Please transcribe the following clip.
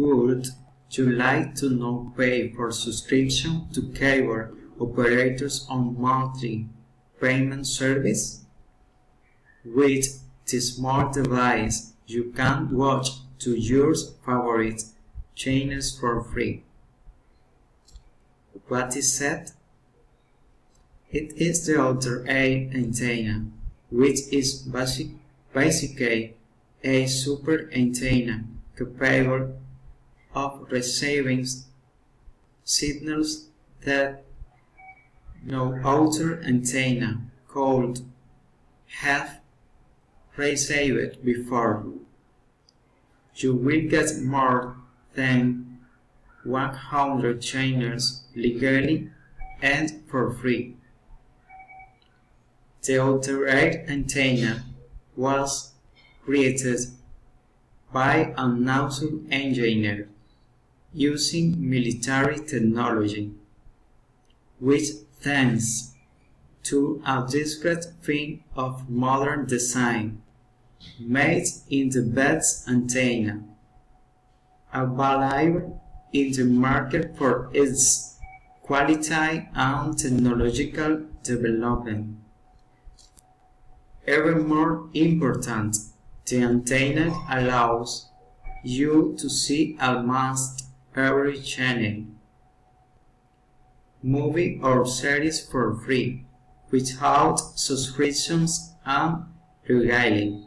Would you like to not pay for subscription to cable operators on monthly payment service? With this smart device, you can watch to your favorite channels for free. What is it? It is the Ultra 8 antenna, which is basically a super antenna capable of receiving signals that no other antenna could have received before. You will get more than 100 channels legally and for free. The Ultra 8 antenna was created by an awesome engineer using military technology, which thanks to a discreet thing of modern design, made in the best antenna available in the market for its quality and technological development. Even more important, the antenna allows you to see almost every channel, movie or series for free, without subscriptions and regaling.